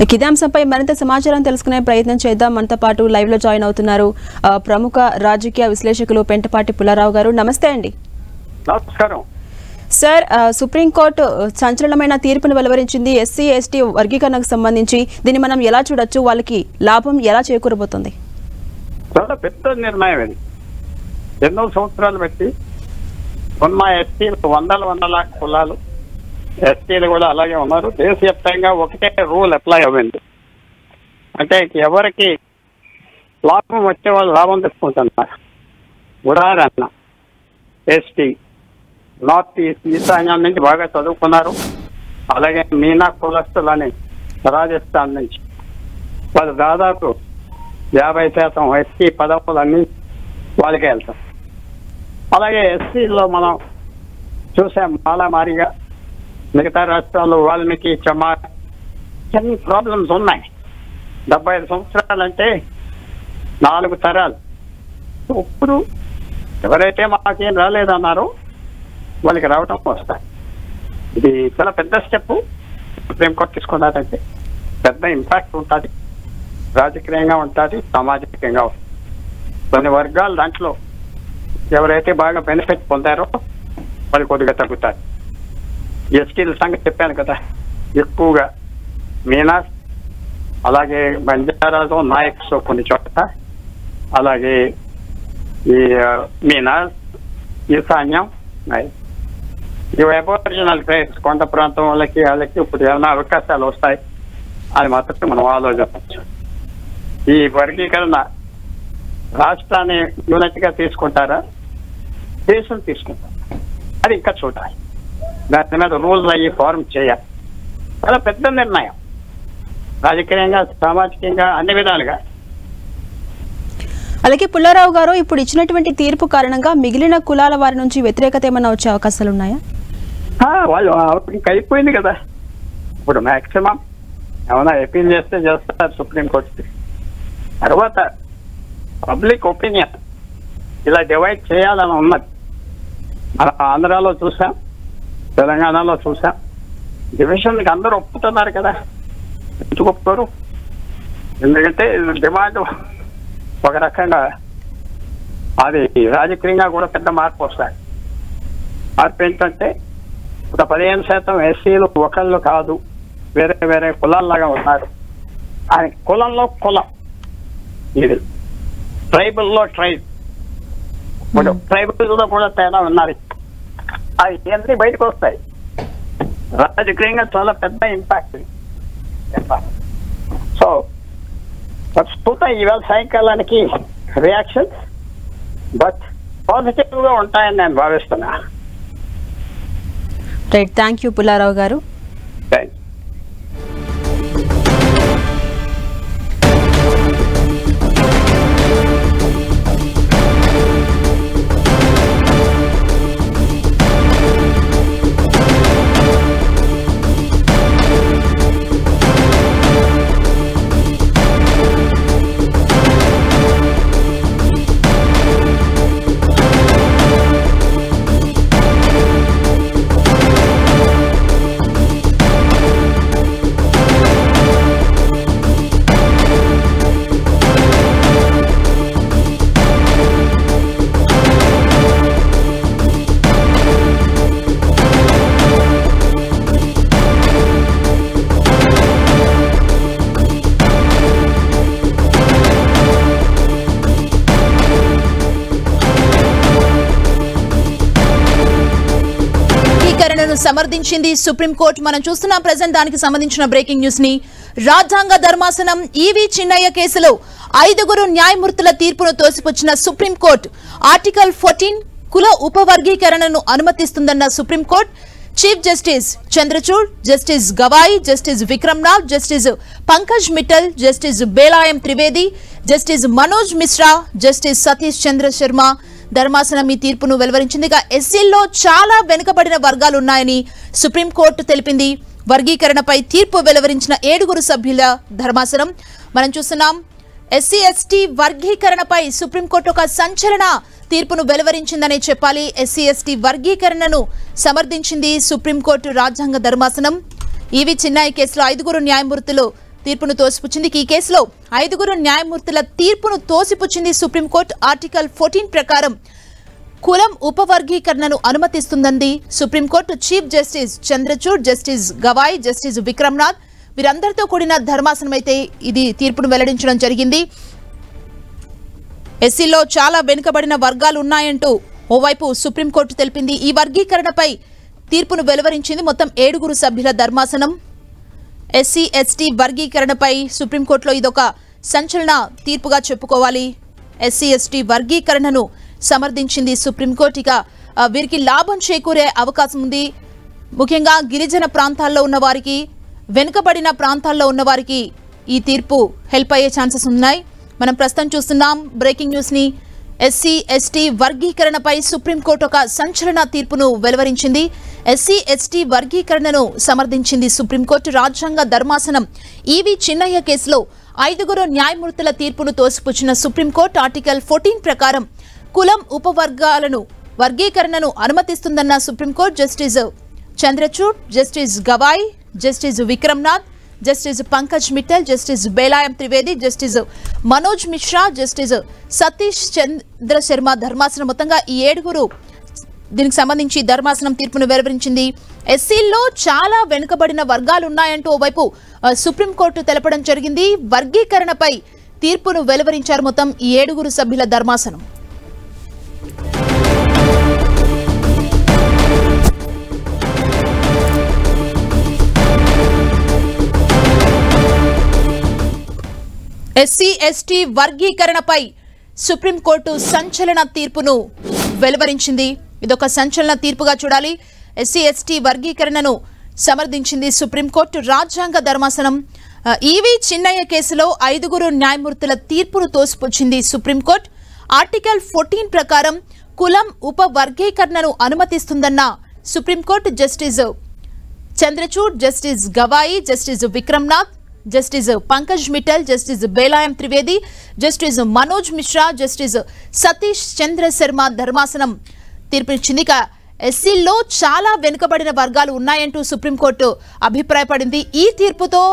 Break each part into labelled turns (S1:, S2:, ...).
S1: ఇదే అంశంపై మరింత సమాచారం తెలుసుకునే ప్రయత్నం చేద్దాం. మనతో పాటు లైవ్ లో జాయిన్ అవుతున్నారు ప్రముఖ రాజకీయ విశ్లేషకులు పెంటపాటి పుల్లారావు గారు. నమస్తే అండి.
S2: నమస్కారం
S1: సార్. సుప్రీంకోర్టు సంచలనమైన తీర్పును వెలువరించింది ఎస్సీ ఎస్టీ వర్గీకరణకు సంబంధించి. దీన్ని మనం ఎలా చూడొచ్చు? వాళ్ళకి లాభం ఎలా చేకూరబోతుంది?
S2: చాలా పెద్ద నిర్ణయం ఇది. ఎన్నో సంవత్సరాలు పెట్టి ఉన్న ఎస్టీలు వందల కులాలు, ఎస్టీలు కూడా అలాగే ఉన్నారు. దేశవ్యాప్తంగా ఒకటే రూల్ అప్లై అవ్వింది. అంటే ఎవరికి లాభం వచ్చే వాళ్ళు లాభం తెచ్చుకుంటున్నారు. ఉదాహరణ ఎస్టీ నార్త్ ఈస్ట్ ఈశాన్యం నుంచి బాగా చదువుకున్నారు. అలాగే మీనా కులస్తులని రాజస్థాన్ నుంచి వాళ్ళు దాదాపు 50% ఎస్టీ పదవులన్నీ వాళ్ళకే వెళ్తాం. అలాగే ఎస్సీలో మనం చూసాం మాలామారిగా మిగతా రాష్ట్రాల్లో వాల్మీకి చమార్ కొన్ని ప్రాబ్లమ్స్ ఉన్నాయి. 75 సంవత్సరాలంటే 4 తరాలు. ఇప్పుడు ఎవరైతే మాకేం రాలేదన్నారో వాళ్ళకి రావటం వస్తాయి. ఇది చాలా పెద్ద స్టెప్ సుప్రీంకోర్టు తీసుకున్నారంటే పెద్ద ఇంపాక్ట్ ఉంటుంది. రాజకీయంగా ఉంటుంది, సామాజికంగా ఉంటుంది. కొన్ని వర్గాలు దాంట్లో ఎవరైతే బాగా బెనిఫిట్ పొందారో వాళ్ళు కొద్దిగా తగ్గుతారు. ఎస్టీల సంగతి చెప్పాను కదా, ఎక్కువగా మీనాస్, అలాగే బంజారాలో నాయక్స్ కొన్ని చోట్ల, అలాగే ఈ మీనాస్ ఈశాన్యం ఇవి అబోరిజినల్ ట్రైబ్స్ కొండ ప్రాంతం వాళ్ళకి ఇప్పుడు ఏమైనా అవకాశాలు వస్తాయి అది మాత్రం మనం ఆలోచించవచ్చు. ఈ వర్గీకరణ రాష్ట్రాన్ని యూనిట్గా తీసుకుంటారా, దేశం తీసుకుంటారా, అది ఇంకా చూడాలి. దాని మీద రూల్స్ అయ్యి ఫార్మ్ చేయాలి. చాలా పెద్ద నిర్ణయం రాజకీయంగా, సామాజికంగా, అన్ని విధాలుగా.
S1: అలాగే పుల్లారావు గారు, ఇప్పుడు ఇచ్చినటువంటి తీర్పు కారణంగా మిగిలిన కులాల వారి నుంచి వ్యతిరేకత ఏమైనా వచ్చే అవకాశాలు ఉన్నాయా?
S2: వాళ్ళు ఇంకా అయిపోయింది కదా. ఇప్పుడు మ్యాక్సిమం ఏమైనా అపీల్ చేస్తే చేస్తారు సుప్రీంకోర్టుకి. తర్వాత పబ్లిక్ ఒపీనియన్ ఇలా డివైడ్ చేయాలని ఉన్నది. మన ఆంధ్రాలో చూసాం, తెలంగాణలో చూసాం. డివిజన్కి అందరూ ఒప్పుతున్నారు కదా. ఎందుకు ఒప్పుకోరు? ఎందుకంటే డిమాండ్ ఒక రకంగా అది రాజకీయంగా కూడా పెద్ద మార్పు వస్తాయి. మార్పు ఏంటంటే ఒక 15% ఎస్సీలు ఒకళ్ళు కాదు, వేరే వేరే కులాల్లాగా ఉన్నారు. అది కులంలో కులం, ఇది ట్రైబుల్లో ట్రైబ్, ఇప్పుడు ట్రైబుల్లో కూడా తేడా ఉన్నారు. అది అన్నీ బయటకు వస్తాయి. రాజకీయంగా చాలా పెద్ద ఇంపాక్ట్. సో ప్రస్తుతం ఈవేళ సాయంకాలానికి రియాక్షన్స్ బట్ పాజిటివ్ గా ఉంటాయని నేను భావిస్తున్నా.
S1: రైట్, థ్యాంక్ యూ పుల్లారావు గారు.
S2: Thank you.
S3: సమర్థించింది సుప్రీంకోర్టు. మనం చూస్తున్నాం ప్రెజెంట్ దానికి సంబంధించిన బ్రేకింగ్ న్యూస్ ని. రాజ్యాంగ ధర్మాసనం ఈవి చిన్నయ్య కేసులో 5 న్యాయమూర్తుల తీర్పును తోసిపుచ్చిన సుప్రీంకోర్టు ఆర్టికల్ 14 కుల ఉపవర్గీకరణను అనుమతిస్తుందన్న supreme court. Chief justice Chandrachud, justice Gavai, justice Vikramnath, justice Pankaj Mittal, justice Bela M Trivedi, justice Manoj Mishra, justice Satish Chandra Sharma ధర్మాసనం ఈ తీర్పును వెలువరించింది. ఎస్సీల్లో చాలా వెనుకబడిన వర్గాలు ఉన్నాయని సుప్రీంకోర్టు తెలిపింది. వర్గీకరణపై తీర్పు వెలువరించిన 7 సభ్యుల ధర్మాసనం. మనం చూస్తున్నాం ఎస్సీ ఎస్టీ వర్గీకరణపై సుప్రీంకోర్టు ఒక సంచలన తీర్పును వెలువరించిందనే చెప్పాలి. ఎస్సీ ఎస్టీ వర్గీకరణను సమర్థించింది సుప్రీంకోర్టు రాజ్యాంగ ధర్మాసనం. ఈవి చిన్నయ్య కేసులో 5 న్యాయమూర్తులు తీర్పును తోసిపుచ్చింది. ఈ కేసులో 5 న్యాయమూర్తుల తీర్పును తోసిపుచ్చింది సుప్రీంకోర్టు. ఆర్టికల్ 14 ప్రకారం కులం ఉపవర్గీకరణను అనుమతిస్తుందంది supreme court. Chief justice Chandrachud, justice Gavai, justice Vikramnath వీరందరితో కూడిన ధర్మాసనం అయితే ఇది తీర్పును వెల్లడించడం జరిగింది. ఎస్సీలో చాలా వెనుకబడిన వర్గాలు ఉన్నాయంటూ ఓవైపు సుప్రీంకోర్టు తెలిపింది. ఈ వర్గీకరణపై తీర్పును వెలువరించింది మొత్తం 7 సభ్యుల ధర్మాసనం. ఎస్సీ ఎస్టీ వర్గీకరణపై సుప్రీంకోర్టులో ఇదొక సంచలన తీర్పుగా చెప్పుకోవాలి. ఎస్సీ ఎస్టీ వర్గీకరణను సమర్థించింది సుప్రీంకోర్టు. ఇక వీరికి లాభం చేకూరే అవకాశం ఉంది. ముఖ్యంగా గిరిజన ప్రాంతాల్లో ఉన్న వారికి, వెనుకబడిన ప్రాంతాల్లో ఉన్న వారికి ఈ తీర్పు హెల్ప్ అయ్యే ఛాన్సెస్ ఉన్నాయి. మనం ప్రస్తుతం చూస్తున్నాం బ్రేకింగ్ న్యూస్ ని. ఎస్సీ ఎస్టీ వర్గీకరణపై సుప్రీంకోర్టు ఒక సంచలన తీర్పును వెలువరించింది. ఎస్సీ ఎస్టీ వర్గీకరణను సమర్థించింది సుప్రీంకోర్టు. రాజ్యాంగ ధర్మాసనం ఈవి చిన్నయ్య కేసులో 5 న్యాయమూర్తుల తీర్పును తోసిపుచ్చిన సుప్రీంకోర్టు ఆర్టికల్ 14 ప్రకారం కులం ఉపవర్గాలను వర్గీకరణను అనుమతిస్తుందన్న supreme court. Justice Chandrachud, justice Gavai, justice Vikramnath, justice Pankaj Mittal, justice Bela M Trivedi, justice Manoj Mishra, justice Satish Chandra Sharma ధర్మాసనం మొత్తంగా ఈ 7 దీనికి సంబంధించి ధర్మాసనం తీర్పును వెలువరించింది. ఎస్సీల్లో చాలా వెనుకబడిన వర్గాలు ఉన్నాయంటూ ఓవైపు సుప్రీంకోర్టు తెలపడం జరిగింది. వర్గీకరణపై తీర్పును వెలువరించారు మొత్తం ఈ 7 సభ్యుల ధర్మాసనం. ఎస్సీ ఎస్టీ వర్గీకరణపై సుప్రీంకోర్టు సంచలన తీర్పును వెలువరించింది. ఇదొక సంచలన తీర్పుగా చూడాలి. ఎస్సీ ఎస్టీ వర్గీకరణను సమర్థించింది సుప్రీంకోర్టు. రాజ్యాంగ ధర్మాసనం ఈవి చిన్నయ్య కేసులో 5 న్యాయమూర్తుల తీర్పును తోసిపుచ్చింది సుప్రీంకోర్టు. ఆర్టికల్ 14 ప్రకారం కులం ఉపవర్గీకరణను అనుమతిస్తుందన్న supreme court. Justice Chandrachud, justice Gavai, justice Vikramnath, justice Pankaj Mittal, justice Bela M Trivedi, justice Manoj Mishra, justice Satish Chandra Sharma ధర్మాసనం తీర్పునిచ్చింది. ఇక ఎస్సీల్లో చాలా వెనుకబడిన వర్గాలు ఉన్నాయంటూ సుప్రీంకోర్టు అభిప్రాయపడింది. ఈ తీర్పుతో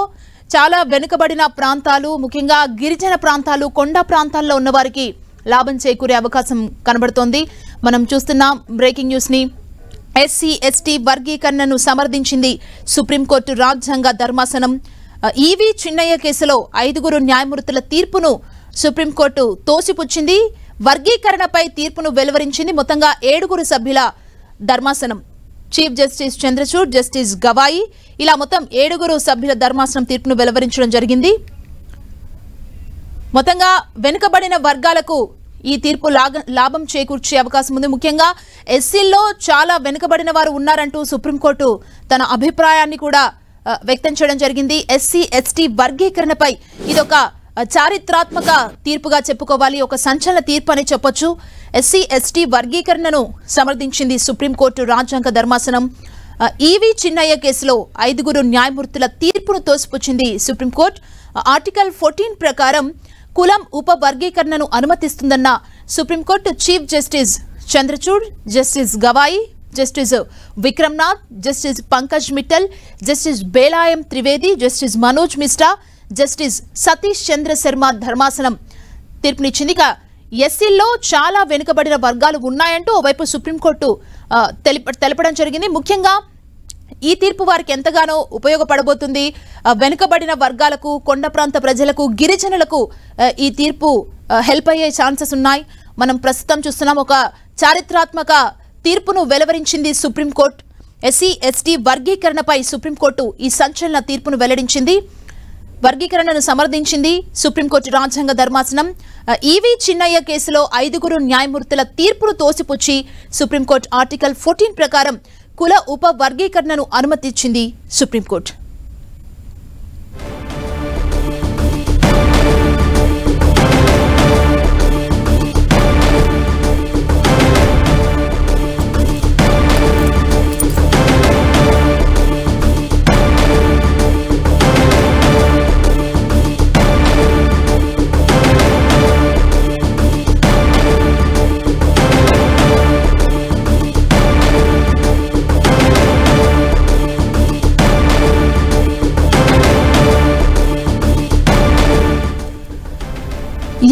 S3: చాలా వెనుకబడిన ప్రాంతాలు, ముఖ్యంగా గిరిజన ప్రాంతాలు, కొండ ప్రాంతాల్లో ఉన్న వారికి లాభం చేకూరే అవకాశం కనబడుతోంది. మనం చూస్తున్నాం బ్రేకింగ్ న్యూస్ ని. ఎస్సీ ఎస్టీ వర్గీకరణను సమర్థించింది సుప్రీంకోర్టు. రాజ్యాంగ ధర్మాసనం ఈవి చిన్నయ్య కేసులో 5 న్యాయమూర్తుల తీర్పును సుప్రీంకోర్టు తోసిపుచ్చింది. వర్గీకరణపై తీర్పును వెలువరించింది మొత్తంగా 7 సభ్యుల ధర్మాసనం. Chief justice Chandrachud, justice Gavai ఇలా మొత్తం 7 సభ్యుల ధర్మాసనం తీర్పును వెలువరించడం జరిగింది. మొత్తంగా వెనుకబడిన వర్గాలకు ఈ తీర్పు లాభం చేకూర్చే అవకాశం ఉంది. ముఖ్యంగా ఎస్సీల్లో చాలా వెనుకబడిన వారు ఉన్నారంటూ సుప్రీంకోర్టు తన అభిప్రాయాన్ని కూడా వ్యక్తం చేయడం జరిగింది. ఎస్సీ ఎస్టీ వర్గీకరణపై ఇదొక చారిత్రాత్మక తీర్పుగా చెప్పుకోవాలి. ఒక సంచలన తీర్పు అని చెప్పొచ్చు. ఎస్సీ ఎస్టీ వర్గీకరణను సమర్థించింది సుప్రీంకోర్టు. రాజ్యాంగ ధర్మాసనం ఈవి చిన్నయ్య కేసులో 5 న్యాయమూర్తుల తీర్పును తోసిపుచ్చింది సుప్రీంకోర్టు. ఆర్టికల్ 14 ప్రకారం కులం ఉపవర్గీకరణను అనుమతిస్తుందన్న supreme court. Chief justice Chandrachud, justice Gavai, justice Vikramnath, justice Pankaj Mittal, justice Bela M Trivedi, justice Manoj Mishra, justice Satish Chandra Sharma ధర్మాసనం తీర్పునిచ్చింది. ఇక ఎస్సీల్లో చాలా వెనుకబడిన వర్గాలు ఉన్నాయంటూ ఓవైపు సుప్రీంకోర్టు తెలపడం జరిగింది. ముఖ్యంగా ఈ తీర్పు వారికి ఎంతగానో ఉపయోగపడబోతుంది. వెనుకబడిన వర్గాలకు, కొండ ప్రాంత ప్రజలకు, గిరిజనులకు ఈ తీర్పు హెల్ప్ అయ్యే ఛాన్సెస్ ఉన్నాయి. మనం ప్రస్తుతం చూస్తున్నాం ఒక చారిత్రాత్మక తీర్పును వెలువరించింది సుప్రీంకోర్టు. ఎస్సీ ఎస్టీ వర్గీకరణపై సుప్రీంకోర్టు ఈ సంచలన తీర్పును వెల్లడించింది. వర్గీకరణను సమర్థించింది సుప్రీంకోర్టు. రాజ్యాంగ ధర్మాసనం ఈవి చిన్నయ్య కేసులో 5 న్యాయమూర్తుల తీర్పును తోసిపుచ్చి సుప్రీంకోర్టు ఆర్టికల్ 14 ప్రకారం కుల ఉప వర్గీకరణను అనుమతించింది సుప్రీంకోర్టు.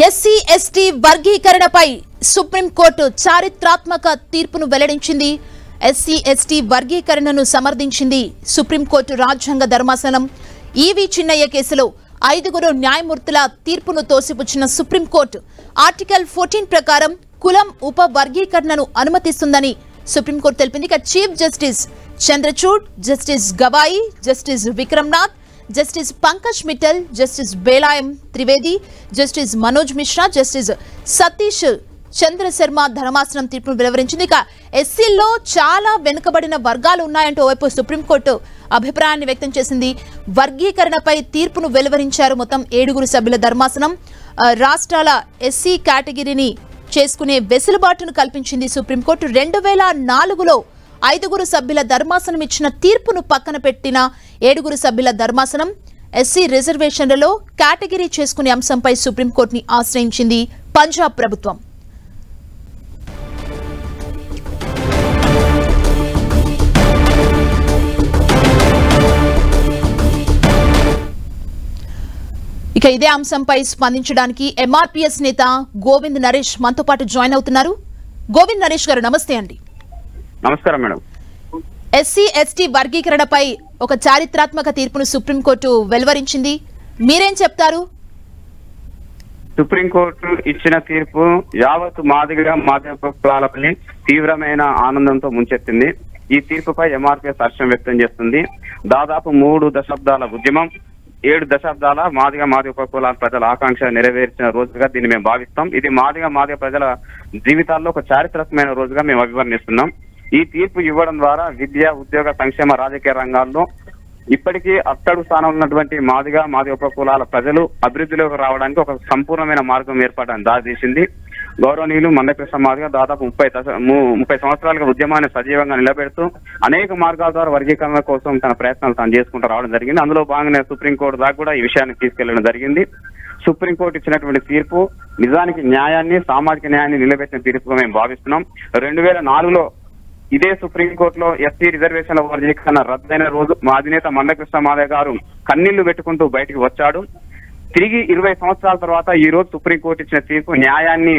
S3: ఎస్సీ ఎస్టీ వర్గీకరణపై సుప్రీంకోర్టు చారిత్రాత్మక తీర్పును వెల్లడించింది. ఎస్సీ ఎస్టీ వర్గీకరణను సమర్థించింది సుప్రీంకోర్టు రాజ్యాంగ ధర్మాసనం. ఈవీ చిన్నయ్య కేసులో 5 న్యాయమూర్తుల తీర్పును తోసిపుచ్చిన సుప్రీంకోర్టు ఆర్టికల్ 14 ప్రకారం కులం ఉప వర్గీకరణను అనుమతిస్తుందని సుప్రీంకోర్టు తెలిపింది. ఇక chief justice Chandrachud, justice Gavai, justice Vikramnath, justice Pankaj Mittal, justice Bela M Trivedi, justice Manoj Mishra, justice Satish Chandra Sharma ధర్మాసనం తీర్పును వెలువరించింది. ఇక ఎస్సీల్లో చాలా వెనుకబడిన వర్గాలు ఉన్నాయంటూ ఓవైపు సుప్రీంకోర్టు అభిప్రాయాన్ని వ్యక్తం చేసింది. వర్గీకరణపై తీర్పును వెలువరించారు మొత్తం 7 సభ్యుల ధర్మాసనం. రాష్ట్రాల ఎస్సీ కేటగిరీని చేసుకునే వెసులుబాటును కల్పించింది సుప్రీంకోర్టు. 2004లో 5 సభ్యుల ధర్మాసనం ఇచ్చిన తీర్పును పక్కన పెట్టిన 7 సభ్యుల ధర్మాసనం ఎస్సీ రిజర్వేషన్లలో కేటగిరీ చేసుకునే అంశంపై సుప్రీంకోర్టుని ఆశ్రయించింది పంజాబ్ ప్రభుత్వం. ఇక ఇదే అంశంపై స్పందించడానికి ఎంఆర్పీఎస్ నేత గోవింద్ నరేష్ మనతో పాటు జాయిన్ అవుతున్నారు. గోవింద్ నరేష్ గారు నమస్తే అండి.
S4: నమస్కారం మేడం.
S3: ఎస్సీ ఎస్టీ వర్గీకరణపై ఒక చారిత్రాత్మక తీర్పును సుప్రీంకోర్టు వెలువరించింది. మీరేం చెప్తారు?
S4: సుప్రీంకోర్టు ఇచ్చిన తీర్పు యావత్ మాదిగ కులాలపై తీవ్రమైన ఆనందంతో ముంచెత్తింది. ఈ తీర్పుపై ఎంఆర్పీఎస్ హర్షం వ్యక్తం చేస్తుంది. దాదాపు 3 దశాబ్దాల ఉద్యమం, 7 దశాబ్దాల మాదిగ కులాల ప్రజల ఆకాంక్ష నెరవేర్చిన రోజుగా దీన్ని మేము భావిస్తాం. ఇది మాదిగ ప్రజల జీవితాల్లో ఒక చారిత్రకమైన రోజుగా మేము అభివర్ణిస్తున్నాం. ఈ తీర్పు ఇవ్వడం ద్వారా విద్య, ఉద్యోగ, సంక్షేమ, రాజకీయ రంగాల్లో ఇప్పటికీ అట్టడుగు స్థానంలో ఉన్నటువంటి మాదిగ కులాల ప్రజలు అభివృద్ధిలోకి రావడానికి ఒక సంపూర్ణమైన మార్గం ఏర్పడడానికి దారితీసింది. గౌరవనీయులు మందకృష్ణ మాదిగ దాదాపు 30 సంవత్సరాలుగా ఉద్యమాన్ని సజీవంగా నిలబెడుతూ అనేక మార్గాల ద్వారా వర్గీకరణ కోసం తన ప్రయత్నాలు తాను చేసుకుంటూ రావడం జరిగింది. అందులో భాగంగా సుప్రీంకోర్టు దాకా కూడా ఈ విషయాన్ని తీసుకెళ్లడం జరిగింది. సుప్రీంకోర్టు ఇచ్చినటువంటి తీర్పు నిజానికి న్యాయాన్ని, సామాజిక న్యాయాన్ని నిలబెట్టిన తీర్పుగా మేము భావిస్తున్నాం. 2004లో ఇదే సుప్రీంకోర్టులో ఎస్సీ రిజర్వేషన్ల వర్గీకరణ రద్దయిన రోజు మా అధినేత మందకృష్ణ మాదిగ గారు కన్నీళ్లు పెట్టుకుంటూ బయటికి వచ్చాడు. తిరిగి 20 సంవత్సరాల తర్వాత ఈ రోజు సుప్రీంకోర్టు ఇచ్చిన తీర్పు న్యాయాన్ని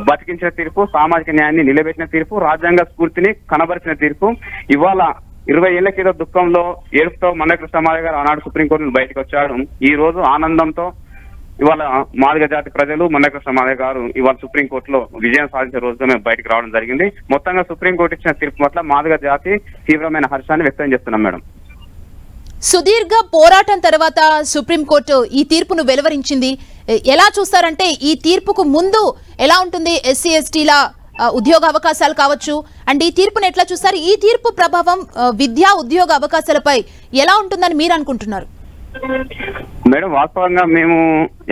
S4: బతికించిన తీర్పు, సామాజిక న్యాయాన్ని నిలబెట్టిన తీర్పు, రాజ్యాంగ స్ఫూర్తిని కనబరిచిన తీర్పు. ఇవాళ 20 ఏళ్ల కింద దుఃఖంలో ఏడుపుతో మందకృష్ణ మాదిగ గారు ఆనాడు సుప్రీంకోర్టు బయటకు వచ్చాడు. ఈ రోజు ఆనందంతో ఇవాళ మాదిగ జాతి ప్రజలు, మందకృష్ణ మాదిగ గారు ఇవాళ సుప్రీంకోర్టులో విజయం సాధించే రోజుగా మేము బయటకు రావడం జరిగింది. మొత్తంగా సుప్రీంకోర్టు ఇచ్చిన తీర్పు పట్ల మాదిగ జాతి తీవ్రమైన హర్షాన్ని వ్యక్తం చేస్తున్నాం మేడం.
S3: సుదీర్ఘ పోరాటం తర్వాత సుప్రీంకోర్టు ఈ తీర్పును వెలువరించింది. ఎలా చూస్తారంటే ఈ తీర్పుకు ముందు ఎలా ఉంటుంది ఎస్సీ ఎస్టీల ఉద్యోగ అవకాశాలు కావచ్చు, అండ్ ఈ తీర్పును ఎట్లా చూస్తారు? ఈ తీర్పు ప్రభావం విద్యా ఉద్యోగ అవకాశాలపై ఎలా ఉంటుందని మీరు అనుకుంటున్నారు?
S4: మేడం, వాస్తవంగా మేము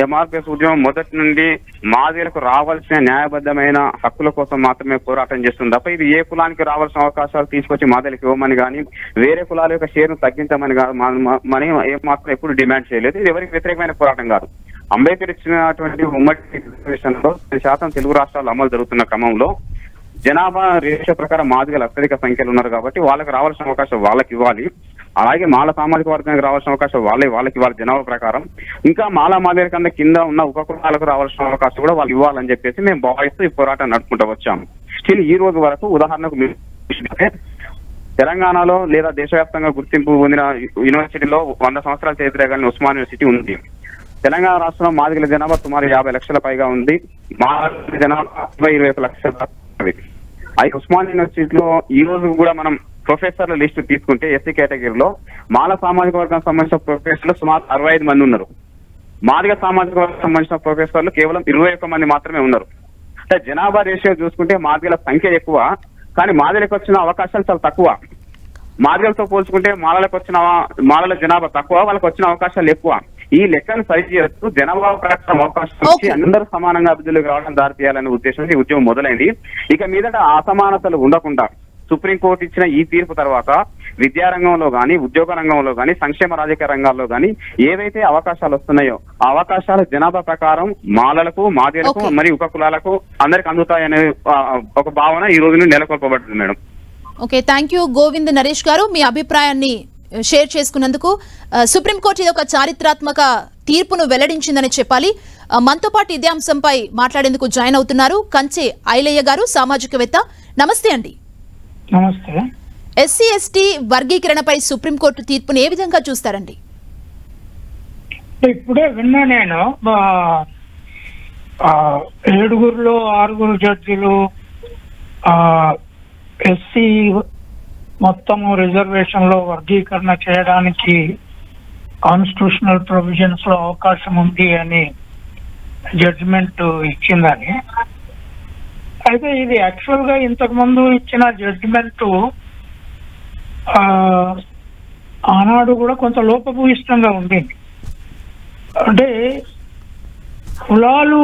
S4: ఎంఆర్పీఎస్ ఉద్యమం మొదటి నుండి మాదిగలకు రావాల్సిన న్యాయబద్ధమైన హక్కుల కోసం మాత్రమే పోరాటం చేస్తుంది తప్ప ఇది ఏ కులానికి రావాల్సిన అవకాశాలు తీసుకొచ్చి మాదిగలకు ఇవ్వమని కానీ, వేరే కులాల యొక్క షేర్ను తగ్గించమని కానీ మాత్రం ఎప్పుడు డిమాండ్ చేయలేదు. ఇది ఎవరికి వ్యతిరేకమైన పోరాటం కాదు. అంబేద్కర్ ఇచ్చినటువంటి ఉమ్మడి రిజర్వేషన్లో 10% తెలుగు రాష్ట్రాలు అమలు జరుగుతున్న క్రమంలో జనాభా రేషియో ప్రకారం మాదిగలు అత్యధిక సంఖ్యలో ఉన్నారు కాబట్టి వాళ్ళకి రావాల్సిన అవకాశం వాళ్ళకి ఇవ్వాలి. అలాగే మాల సామాజిక వర్గానికి రావాల్సిన అవకాశం వాళ్ళకి ఇవ్వాలి జనాభా ప్రకారం. ఇంకా మాదిగల కన్నా కింద ఉన్న ఉపకులాలకు రావాల్సిన అవకాశం కూడా వాళ్ళు ఇవ్వాలని చెప్పేసి మేము భావిస్తూ ఈ పోరాటం నడుపుకుంటూ వచ్చాము. స్టిల్ ఈ రోజు వరకు ఉదాహరణకు తెలంగాణలో లేదా దేశవ్యాప్తంగా గుర్తింపు పొందిన యూనివర్సిటీలో 100 సంవత్సరాల చరిత్ర కలిగిన ఉస్మాన్ యూనివర్సిటీ ఉంది. తెలంగాణ రాష్ట్రంలో మాదిగల జనాభా సుమారు 50 లక్షల పైగా ఉంది. మాదిగల జనాభా 21 లక్షల. అయితే ఉస్మాన్ యూనివర్సిటీలో ఈ రోజు కూడా మనం ప్రొఫెసర్ల లిస్టు తీసుకుంటే ఎస్సీ కేటగిరీలో మాల సామాజిక వర్గానికి సంబంధించిన ప్రొఫెసర్లు సుమారు 65 మంది ఉన్నారు. మాదిగ సామాజిక వర్గానికి సంబంధించిన ప్రొఫెసర్లు కేవలం 21 మంది మాత్రమే ఉన్నారు. అంటే జనాభా రేషియో చూసుకుంటే మాదిగల సంఖ్య ఎక్కువ, కానీ మాదిగలకు వచ్చిన అవకాశాలు చాలా తక్కువ. మాదిగలతో పోల్చుకుంటే మాలల జనాభా తక్కువ, వాళ్ళకి వచ్చిన అవకాశాలు ఎక్కువ. ఈ లెక్కను సరిచేస్తూ జనాభా ప్రకారం అవకాశం ఇచ్చి అందరూ సమానంగా అభివృద్ధిలోకి రావడం దారితీయాలనే ఉద్దేశంతో ఈ ఉద్యమం మొదలైంది. ఇక మీదట అసమానతలు ఉండకుండా సుప్రీంకోర్టు ఇచ్చిన ఈ తీర్పు తర్వాత విద్యారంగంలో కానీ, ఉద్యోగ రంగంలో కానీ, సంక్షేమ రాజకీయ రంగాల్లో కానీ ఏవైతే అవకాశాలు వస్తున్నాయో ఆ అవకాశాలు జనాభా ప్రకారం మాలలకు, మాదిగలకు మరియు ఉపకులాలకు అందరికి అందుతాయనే ఒక భావన ఈ రోజు నెలకొల్పబడుతుంది madam.
S3: Okay, thank you Govind Naresh గారు, మీ అభిప్రాయాన్ని షేర్ చేసుకున్నందుకు. సుప్రీంకోర్టు ఇది ఒక చారిత్రాత్మక తీర్పును వెల్లడించిందని చెప్పాలి. మనతో పాటు ఇదే అంశంపై మాట్లాడేందుకు జాయిన్ అవుతున్నారు కంచె ఐలయ్య గారు, సామాజికవేత్త. నమస్తే అండి.
S5: నమస్తే.
S3: ఎస్సీ ఎస్టీ వర్గీకరణపై సుప్రీంకోర్టు తీర్పును ఏ విధంగా చూస్తారండి?
S5: ఇప్పుడే విన్నా నేను 7గురులో 6 జడ్జిలు ఎస్సీ మొత్తము రిజర్వేషన్ లో వర్గీకరణ చేయడానికి కాన్స్టిట్యూషనల్ ప్రొవిజన్స్ లో అవకాశం ఉంది అని జడ్జిమెంట్ ఇచ్చిందని. అయితే ఇది యాక్చువల్ గా ఇంతకు ముందు ఇచ్చిన జడ్జిమెంట్ ఆనాడు కూడా కొంత లోపభూయిష్టంగా ఉండింది. అంటే కులాలు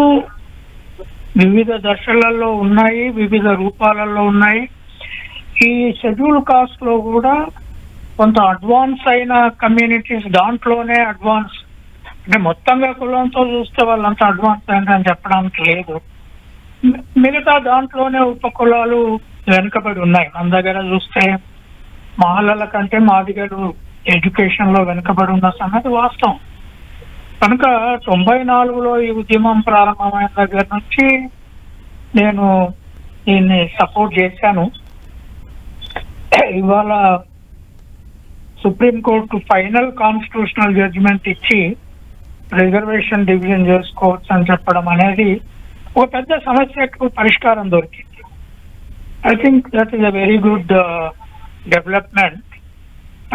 S5: వివిధ దశలలో ఉన్నాయి, వివిధ రూపాలలో ఉన్నాయి. ఈ షెడ్యూల్ కాస్ట్ లో కూడా కొంత అడ్వాన్స్ అయిన కమ్యూనిటీస్ దాంట్లోనే అడ్వాన్స్, అంటే మొత్తంగా కులంతో చూస్తే వాళ్ళంతా అడ్వాన్స్ అయిందని చెప్పడానికి లేదు. మిగతా దాంట్లోనే ఉప కులాలు వెనుకబడి ఉన్నాయి. మన దగ్గర చూస్తే మహిళల కంటే మాదిగలు ఎడ్యుకేషన్ లో వెనుకబడి ఉన్న సంగతి వాస్తవం. కనుక 94లో ఈ ఉద్యమం ప్రారంభమైన దగ్గర నుంచి నేను దీన్ని సపోర్ట్ చేశాను. ఇవాళ సుప్రీంకోర్టు ఫైనల్ కాన్స్టిట్యూషనల్ జడ్జిమెంట్ ఇచ్చి రిజర్వేషన్ డివిజన్ చేసుకోవచ్చు అని చెప్పడం అనేది ఒక పెద్ద సమస్యకు పరిష్కారం దొరికింది. I think that is a very good development.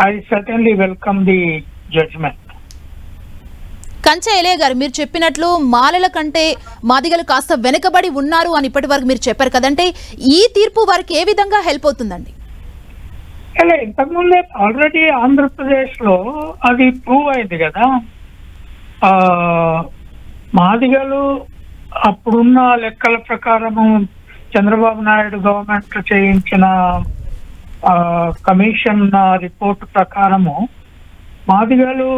S5: I certainly welcome the judgement.
S3: Kancha Ilaiah గారు, మీరు చెప్పినట్లు మాలల కంటే మాదిగలు కాస్త వెనుకబడి ఉన్నారు అని ఇప్పటి వరకు మీరు చెప్పారు కదంటే, ఈ తీర్పు వారికి ఏ విధంగా హెల్ప్ అవుతుందండి?
S5: ఇంతకుముందే ఆల్రెడీ ఆంధ్రప్రదేశ్ లో అది ప్రూవ్ అయింది కదా. మాదిగలు అప్పుడున్న లెక్కల ప్రకారము చంద్రబాబు నాయుడు గవర్నమెంట్ చేయించిన కమిషన్ రిపోర్ట్ ప్రకారము మాదిగలు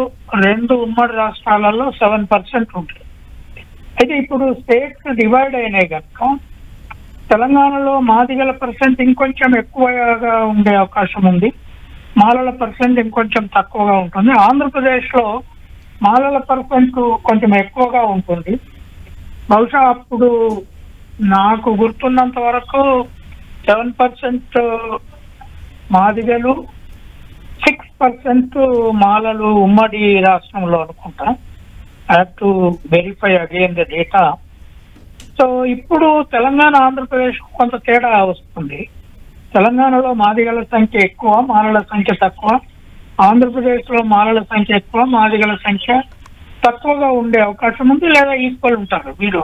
S5: 2 ఉమ్మడి రాష్ట్రాలలో 7% ఉంటుంది. అయితే ఇప్పుడు స్టేట్స్ డివైడ్ అయినాయి కనుక తెలంగాణలో మాదిగల పర్సెంట్ ఇంకొంచెం ఎక్కువగా ఉండే అవకాశం ఉంది, మాలల పర్సెంట్ ఇంకొంచెం తక్కువగా ఉంటుంది. ఆంధ్రప్రదేశ్ లో మాలల పర్సెంట్ కొంచెం ఎక్కువగా ఉంటుంది. బహుశా అప్పుడు నాకు గుర్తున్నంత వరకు 7% మాదిగలు, 6% మాలలు ఉమ్మడి రాష్ట్రంలో అనుకుంటా. I have to verify again the data. So ఇప్పుడు తెలంగాణ ఆంధ్రప్రదేశ్ కొంత తేడా వస్తుంది. తెలంగాణలో మాదిగల సంఖ్య ఎక్కువ, మాలల సంఖ్య తక్కువ. ఆంధ్రప్రదేశ్ లో మాలల సంఖ్య ఎక్కువ, మాదిగల సంఖ్య తక్కువగా ఉండే అవకాశం ఉంది, లేదా ఈక్వల్ ఉంటారు. వీరు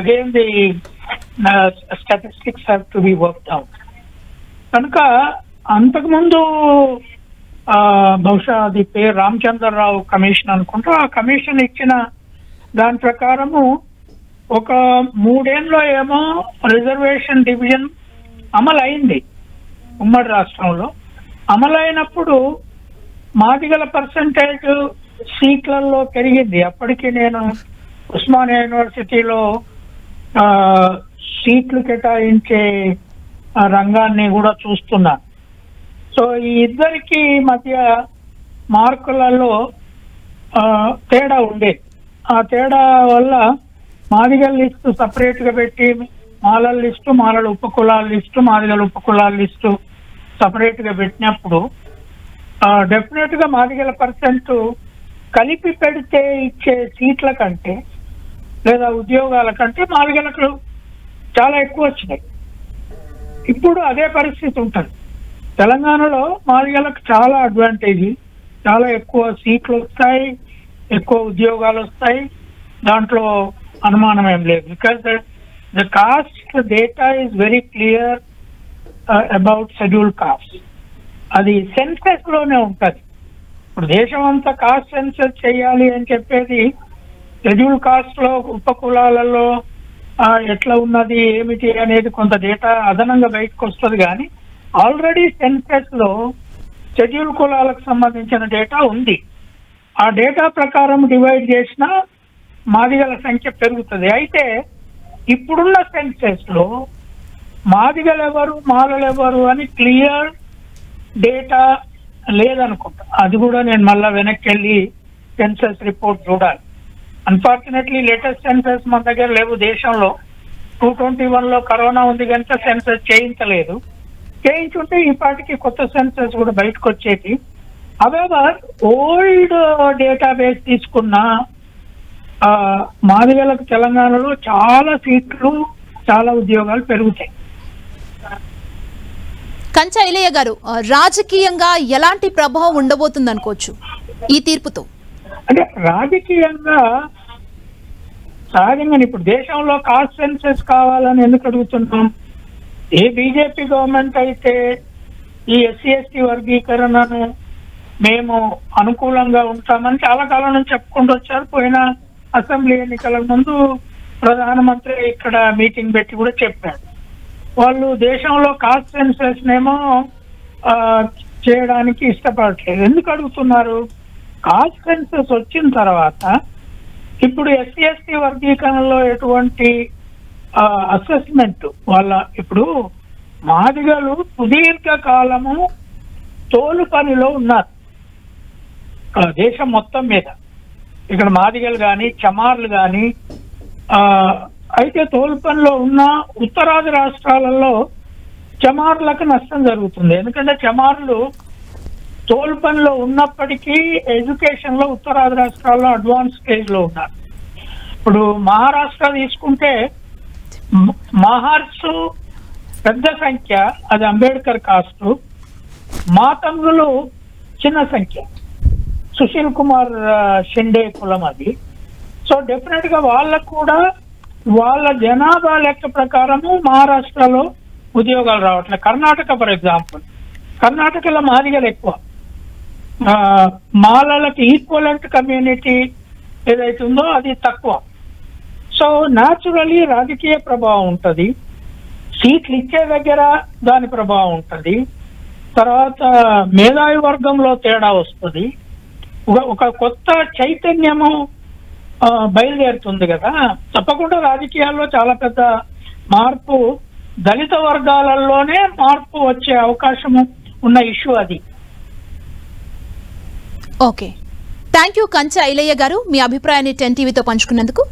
S5: again the statistics have to be worked out. కనుక అంతకుముందు బహుశా అది పేరు రామచంద్రరావు కమిషన్ అనుకుంటా. ఆ కమిషన్ ఇచ్చిన దాని ప్రకారము ఒక 3 ఏళ్ళలో ఏమో రిజర్వేషన్ డివిజన్ అమలు అయింది ఉమ్మడి రాష్ట్రంలో. అమలైనప్పుడు మాదిగల పర్సంటేజ్ సీట్లలో పెరిగింది. అప్పటికి నేను ఉస్మానియా యూనివర్సిటీలో సీట్లు కేటాయించే రంగాన్ని కూడా చూస్తున్నాను. సో ఈ ఇద్దరికి మధ్య మార్కులలో తేడా ఉండేది. ఆ తేడా వల్ల మాదిగల లిస్టు సపరేట్ గా పెట్టి మాలల లిస్టు, మాలల ఉపకులాల లిస్టు, మాదిగల ఉపకులాల లిస్టు సపరేట్ గా పెట్టినప్పుడు డెఫినెట్ గా మాదిగల పర్సెంట్ కలిపి పెడితే ఇచ్చే సీట్ల కంటే లేదా ఉద్యోగాల కంటే మాదిగలకు చాలా ఎక్కువ వచ్చినాయి. ఇప్పుడు అదే పరిస్థితి ఉంటుంది. తెలంగాణలో మాదిగలకు చాలా అడ్వాంటేజ్, చాలా ఎక్కువ సీట్లు వస్తాయి, ఎక్కువ ఉద్యోగాలు వస్తాయి. దాంట్లో అనుమానం ఏం లేదు. Because the cost data is very clear about schedule caste. అది సెన్సెస్ లోనే ఉంటుంది. ఇప్పుడు దేశం అంతా కాస్ట్ సెన్సెస్ చేయాలి అని చెప్పేది షెడ్యూల్ కాస్ట్ లో ఉపకులాలలో ఎట్లా ఉన్నది ఏమిటి అనేది కొంత డేటా అదనంగా బయటకు వస్తుంది. కానీ ఆల్రెడీ సెన్సెస్ లో షెడ్యూల్ కులాలకు సంబంధించిన డేటా ఉంది. ఆ డేటా ప్రకారం డివైడ్ చేసిన మాదిగల సంఖ్య పెరుగుతుంది. అయితే ఇప్పుడున్న సెన్సెస్ లో మాదిగలు ఎవరు, మాలలు ఎవరు అని క్లియర్ డేటా లేదనుకుంటా. అది కూడా నేను మళ్ళా వెనక్కి వెళ్ళి సెన్సస్ రిపోర్ట్ చూడాలి. అన్ఫార్చునేట్లీ లేటెస్ట్ సెన్సస్ మన దగ్గర లేవు. దేశంలో 2021 లో కరోనా ఉంది కనుక సెన్సస్ చేయించలేదు. చేయించుంటే ఈ పాటికి కొత్త సెన్సస్ కూడా బయటకు వచ్చేది. అవెవర్ ఓల్డ్ డేటాబేస్ తీసుకున్న మాదిగలకు తెలంగాణలో చాలా సీట్లు, చాలా ఉద్యోగాలు పెరుగుతాయి.
S3: కంచా ఐలయ్య గారు, రాజకీయంగా ఎలాంటి ప్రభావం ఉండబోతుంది అనుకోవచ్చు ఈ తీర్పుతో?
S5: అంటే రాజకీయంగా సహజంగా ఇప్పుడు దేశంలో కాస్ట్ సెన్సస్ కావాలని ఎందుకు అడుగుతున్నాం? ఏ బీజేపీ గవర్నమెంట్ అయితే ఈ ఎస్సీ ఎస్టీ వర్గీకరణను మేము అనుకూలంగా ఉంటామని చాలా కాలం నుంచి చెప్పుకుంటూ వచ్చారు. పోయిన అసెంబ్లీ ఎన్నికల ముందు ప్రధానమంత్రి ఇక్కడ మీటింగ్ పెట్టి కూడా చెప్పారు. వాళ్ళు దేశంలో కాస్ట్ సెన్సస్ నేమో చేయడానికి ఇష్టపడట్లేదు. ఎందుకు అడుగుతున్నారు? కాస్ట్ సెన్సస్ వచ్చిన తర్వాత ఇప్పుడు ఎస్సీ ఎస్టీ వర్గీకరణలో ఎటువంటి అసెస్మెంట్ వాళ్ళ ఇప్పుడు మాదిగలు సుదీర్ఘ కాలము తోలు పనిలో ఉన్నారు దేశం మొత్తం మీద. ఇక్కడ మాదిగలు కానీ చమార్లు కానీ అయితే తోలు పనిలో ఉన్న ఉత్తరాది రాష్ట్రాలలో చమార్లకు నష్టం జరుగుతుంది. ఎందుకంటే చమార్లు తోలు పనిలో ఉన్నప్పటికీ ఎడ్యుకేషన్ లో ఉత్తరాది రాష్ట్రాల్లో అడ్వాన్స్ స్టేజ్ లో ఉన్నారు. ఇప్పుడు మహారాష్ట్ర తీసుకుంటే మహార్సు పెద్ద సంఖ్య, అది అంబేద్కర్ కాస్ట్. మాతంగులు చిన్న సంఖ్య, సుశీల్ కుమార్ షిండే కులం అది. సో డెఫినెట్ గా వాళ్ళకు కూడా వాళ్ళ జనాభా లెక్క ప్రకారము మహారాష్ట్రలో ఉద్యోగాలు రావట్లేదు. కర్ణాటక ఫర్ ఎగ్జాంపుల్, కర్ణాటకలో మాదిగలు ఎక్కువ, మాలలకు ఈక్వలెంట్ కమ్యూనిటీ ఏదైతే ఉందో అది తక్కువ. సో న్యాచురలీ రాజకీయ ప్రభావం ఉంటుంది, సీట్లు ఇచ్చే దగ్గర దాని ప్రభావం ఉంటుంది, తర్వాత మేధావి వర్గంలో తేడా వస్తుంది, ఒక కొత్త చైతన్యము బయలుదేరుతుంది కదా. తప్పకుండా రాజకీయాల్లో చాలా పెద్ద మార్పు, దళిత వర్గాలలోనే మార్పు వచ్చే అవకాశం ఉన్న ఇష్యూ అది.
S3: ఓకే, థ్యాంక్ యూ కంచా ఐలయ్య గారు, మీ అభిప్రాయాన్ని 10 టీవీతో పంచుకున్నందుకు.